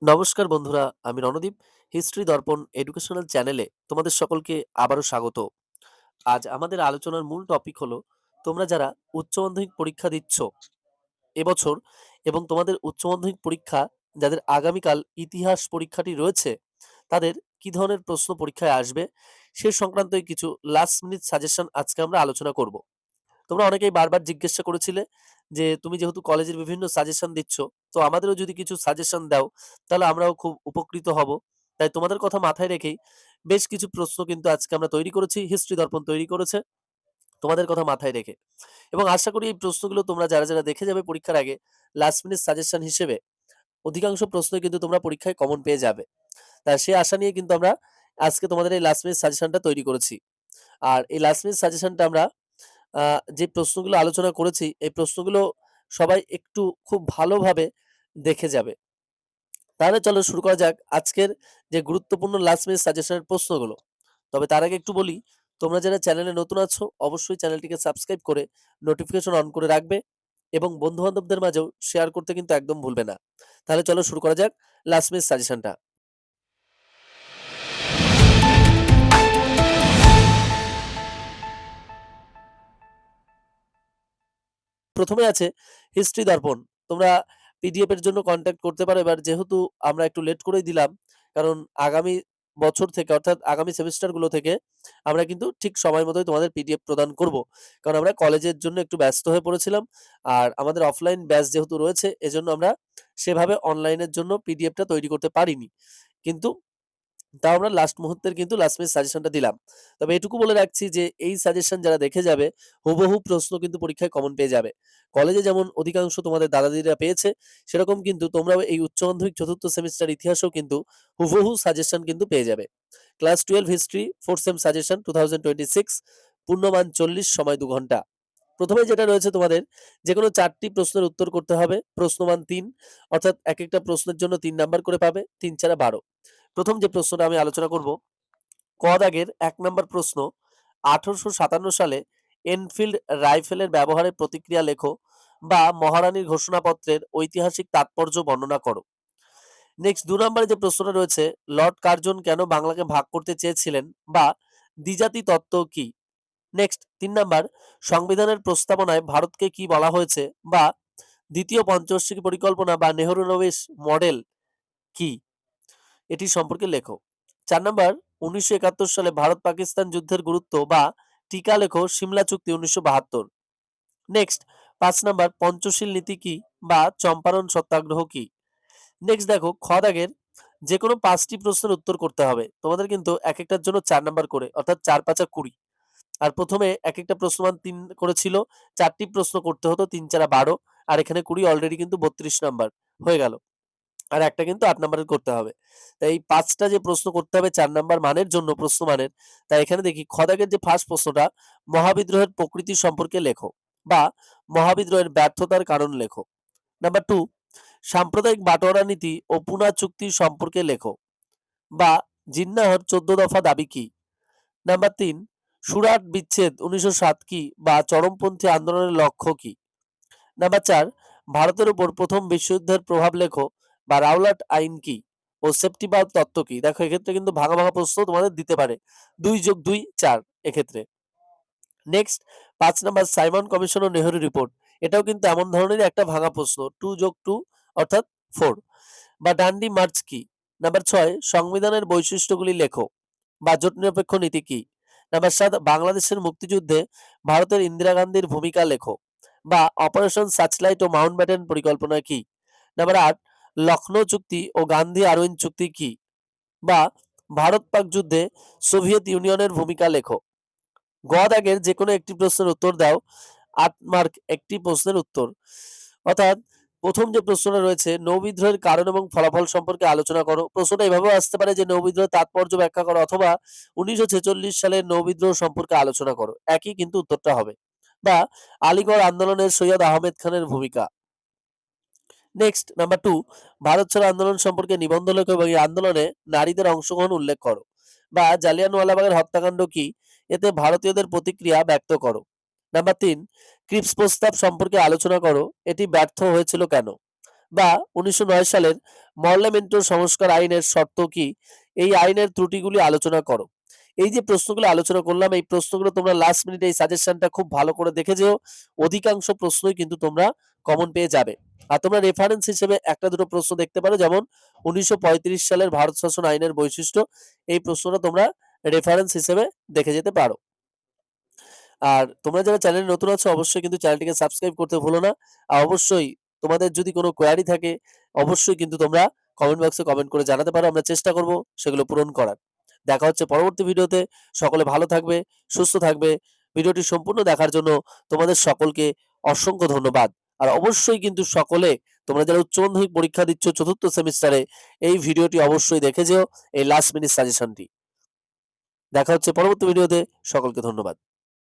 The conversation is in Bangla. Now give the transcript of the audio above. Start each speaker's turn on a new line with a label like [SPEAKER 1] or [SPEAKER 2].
[SPEAKER 1] নমস্কার বন্ধুরা, আমি রণদীপ। হিস্ট্রি দর্পণ এডুকেশনাল চ্যানেলে তোমাদের সকলকে আবারও স্বাগত। আজ আমাদের আলোচনার মূল টপিক হলো তোমরা যারা উচ্চ মাধ্যমিক পরীক্ষা দিচ্ছ এবছর এবং তোমাদের উচ্চ মাধ্যমিক পরীক্ষা যাদের আগামীকাল ইতিহাস পরীক্ষাটি রয়েছে তাদের কি ধরনের প্রশ্ন পরীক্ষায় আসবে সে সংক্রান্তই কিছু লাস্ট মিনিট সাজেশন আজকে আমরা আলোচনা করব। তোমরা অনেকেই বারবার জিজ্ঞাসা করেছিলে যে তুমি যেহেতু কলেজের বিভিন্ন সাজেশন দিচ্ছ, তো আমাদেরও যদি কিছু সাজেশন দাও তাহলে আমরাও খুব উপকৃত হব। তাই তোমাদের কথা মাথায় রেখেই বেশ কিছু প্রশ্ন কিন্তু আজকে আমরা তৈরি করেছি, হিস্ট্রি দর্পণ তৈরি করেছে তোমাদের কথা মাথায় রেখে। এবং আশা করি এই প্রশ্নগুলো তোমরা যারা যারা দেখে যাবে পরীক্ষার আগে লাস্ট মিনিট সাজেশন হিসেবে অধিকাংশ প্রশ্নই কিন্তু তোমরা পরীক্ষায় কমন পেয়ে যাবে। তাই সে আশা নিয়ে কিন্তু আমরা আজকে তোমাদের এই লাস্ট মিনিট সাজেশনটা তৈরি করেছি। আর এই লাস্ট মিনিট সাজেশনটা আমরা যে প্রশ্নগুলো আলোচনা করেছি এই প্রশ্নগুলো সবাই একটু খুব ভালোভাবে দেখে যাবে। তাহলে চলো শুরু করা যাক আজকের যে গুরুত্বপূর্ণ লাস্ট মিনিট সাজেশনের প্রশ্নগুলো। তবে তার আগে একটু বলি, তোমরা যারা চ্যানেলে নতুন আছো অবশ্যই চ্যানেলটিকে সাবস্ক্রাইব করে নোটিফিকেশন অন করে রাখবে এবং বন্ধু বান্ধবদের মাঝেও শেয়ার করতে কিন্তু একদম ভুলবে না। তাহলে চলো শুরু করা যাক লাস্ট মিনিট সাজেশনটা। প্রথমে আছে হিস্ট্রি দর্পণ। তোমরা পিডিএফ এর জন্য কন্ট্যাক্ট করতে পারো। এবার যেহেতু আমরা একটু লেট করেই দিলাম, কারণ আগামী বছর থেকে অর্থাৎ আগামী সেমিস্টারগুলো থেকে আমরা কিন্তু ঠিক সময় মতোই তোমাদের পিডিএফ প্রদান করব। কারণ আমরা কলেজের জন্য একটু ব্যস্ত হয়ে পড়েছিলাম। আর আমাদের অফলাইন ব্যাচ যেহেতু রয়েছে এজন্য আমরা সেভাবে অনলাইনের জন্য পিডিএফটা তৈরি করতে পারিনি। কিন্তু তাও আমরা লাস্ট মুহূর্তের কিন্তু লাস্ট মিনিট সাজেশনটা দিলাম। তবে এটুকু বলে রাখছি যে এই সাজেশন যারা দেখে যাবে হুবহু প্রশ্ন কিন্তু পরীক্ষায় কমন পেয়ে যাবে। কলেজে যেমন অধিকাংশ তোমাদের দাদা দিদিরা পেয়েছে সেরকম কিন্তু তোমরাও এই উচ্চ মাধ্যমিক চতুর্থ সেমিস্টার ইতিহাসেও কিন্তু হুবহু সাজেশন কিন্তু পেয়ে যাবে। ক্লাস 12 হিস্ট্রি 4 সেম সাজেশন 2026, পূর্ণমান 40, সময় 2 ঘন্টা। প্রথমে যেটা রয়েছে তোমাদের যেকোনো 4টি প্রশ্নের উত্তর করতে হবে। প্রশ্নমান 3, অর্থাৎ এক একটা প্রশ্নের জন্য 3 নাম্বার করে পাবে, 3 4 12। প্রথম যে প্রশ্নটা আমি আলোচনা করব, ক দাগের 1 নম্বর প্রশ্ন, 1857 সালে এনফিল্ড রাইফেলের ব্যবহারের প্রতিক্রিয়া লেখো বা মহারানীর ঘোষণাপত্রের ঐতিহাসিক তাৎপর্য বর্ণনা করো। নেক্সট 2 নম্বরে যে প্রশ্নটা রয়েছে, লর্ড কার্জন কেন বাংলাকে ভাগ করতে চেয়েছিলেন বা দ্বিজাতি তত্ত্ব কি। নেক্সট 3 নাম্বার, সংবিধানের প্রস্তাবনায় ভারতকে কি বলা হয়েছে বা দ্বিতীয় পঞ্চবার্ষিকী পরিকল্পনা বা নেহরু-নবিশ মডেল কি, এটি সম্পর্কে লেখো। 4 নাম্বার, 1971 সালে ভারত পাকিস্তান যুদ্ধের গুরুত্ব বা টিকা লেখো সিমলা চুক্তি 1972। নেক্সট 5 নাম্বার, পঞ্চশীল নীতি কি বা চম্পারণ সত্যাগ্রহ কি। নেক্সট দেখো খ দাগের যে কোনো 5টি প্রশ্নের উত্তর করতে হবে। তোমাদের কিন্তু এক একটার জন্য 4 নাম্বার করে, অর্থাৎ 4 5 20। আর প্রথমে এক একটা প্রশ্নমান 3 করেছিল, 4টি প্রশ্ন করতে হতো, 3 4 12, আর এখানে 20 অলরেডি কিন্তু 32 নাম্বার হয়ে গেল। আর একটা কিন্তু 8 নাম্বারের করতে হবে। তাই এই 5টা যে প্রশ্ন করতে হবে 4 নাম্বার মানের জন্য, প্রশ্ন মানের। তাই এখানে দেখি খ দাগের যে ফার্স্ট প্রশ্নটা, মহাবিদ্রোহের প্রকৃতি সম্পর্কে লেখো বা মহাবিদ্রোহের ব্যর্থতার কারণ লেখো। নাম্বার 2, সাম্প্রদায়িক বাটোয়ারা নীতি ও পুনা চুক্তি সম্পর্কে লেখো বা জিন্নাহর 14 দফা দাবি কি। নাম্বার 3, সুরাট বিচ্ছেদ 1907 কি বা চরমপন্থী আন্দোলনের লক্ষ্য কি। নাম্বার 4, ভারতের উপর প্রথম বিশ্বযুদ্ধের প্রভাব লেখো বা রাওলাট আইন কি ও সেফটি ভালভ তত্ত্ব কি। দেখো এক্ষেত্রে কিন্তু ভাগা ভাগা প্রশ্ন তোমাদের দিতে পারে, 2+2 4 এক্ষেত্রে। নেক্সট 5 নাম্বার, সাইমন কমিশন ও নেহেরু রিপোর্ট, এটাও কিন্তু এমন ধরনেরই একটা ভাঙা প্রশ্ন, 2+2 অর্থাৎ 4। বা ডান্ডি মার্চ কি। নাম্বার 6, সংবিধানের বৈশিষ্ট্যগুলি লেখো বা জোট নিরপেক্ষ নীতি কি। নাম্বার 7, বাংলাদেশের মুক্তিযুদ্ধে ভারতের ইন্দিরা গান্ধীর ভূমিকা লেখো বা অপারেশন সার্চলাইট ও মাউন্টব্যাটেন পরিকল্পনা কি। নাম্বার 8, লখনৌ চুক্তি ও গান্ধী আরউইন চুক্তি কি বা ভারত পাক যুদ্ধে সোভিয়েত ইউনিয়নের ভূমিকা লেখো। গ দাগের যে কোনো একটি প্রশ্নের উত্তর দাও, 8 মার্ক একটি প্রশ্নের উত্তর। অর্থাৎ প্রথম যে প্রশ্নটা রয়েছে, নৌবিদ্রোহের কারণ এবং ফলাফল সম্পর্কে আলোচনা করো। প্রশ্নটা এভাবেও আসতে পারে যে নৌবিদ্রোহের তাৎপর্য ব্যাখ্যা করো, অথবা 1946 সালের নৌবিদ্রোহ সম্পর্কে আলোচনা করো, একই কিন্তু উত্তরটা হবে। বা আলীগড় আন্দোলনের সৈয়দ আহমেদ খানের ভূমিকা। নেক্সট নাম্বার 2, ভারত ছাড়ো আন্দোলন সম্পর্কে নিবন্ধ লেখো এবং এই আন্দোলনে নারীদের অংশগ্রহণ উল্লেখ করো। বা জালিয়ানওয়ালাবাগের হত্যাকাণ্ড কি, এতে ভারতীয়দের প্রতিক্রিয়া ব্যক্ত করো। নাম্বার ৩, ক্রিপস প্রস্তাব সম্পর্কে আলোচনা করো। এটি ব্যর্থ হয়েছিল কেন? বা ১৯০৯ সালের মরলেমেন্টো সংস্কার আইনের শর্ত কি? এই আইনের ত্রুটিগুলি আলোচনা করো। এই যে প্রশ্নগুলো আলোচনা করলাম, এই প্রশ্নগুলো তোমরা লাস্ট মিনিটে এই সাজেশনটা খুব ভালো করে দেখে যেও। অধিকাংশ প্রশ্নই কিন্তু তোমরা কমন পেয়ে যাবে। আর তোমরা রেফারেন্স হিসেবে ১টা ২টো প্রশ্ন দেখতে পারো, যেমন ১৯৩৫ সালের ভারত শাসন আইনের বৈশিষ্ট্য। এই প্রশ্নটা তোমরা রেফারেন্স হিসেবে দেখে যেতে পারো। আর তোমরা যারা চ্যানেলে নতুন আছো অবশ্যই কিন্তু চ্যানেলটিকে সাবস্ক্রাইব করতে ভুলো না। আর অবশ্যই তোমাদের যদি কোনো কোয়েরি থাকে অবশ্যই কিন্তু তোমরা কমেন্ট বক্সে কমেন্ট করে জানাতে পারো। আমরা চেষ্টা করব সেগুলো পূরণ করার। দেখা হচ্ছে পরবর্তী ভিডিওতে। সকলে ভালো থাকবে, সুস্থ থাকবে। ভিডিওটি সম্পূর্ণ দেখার জন্য তোমাদের সকলকে অসংখ্য ধন্যবাদ। আর অবশ্যই কিন্তু সকলে তোমরা যারা উচ্চ মাধ্যমিক পরীক্ষা দিচ্ছ ৪র্থ সেমিস্টারে এই ভিডিওটি অবশ্যই দেখে যেও, এই লাস্ট মিনিট সাজেশনটি। দেখা হচ্ছে পরবর্তী ভিডিওতে। সকলকে ধন্যবাদ।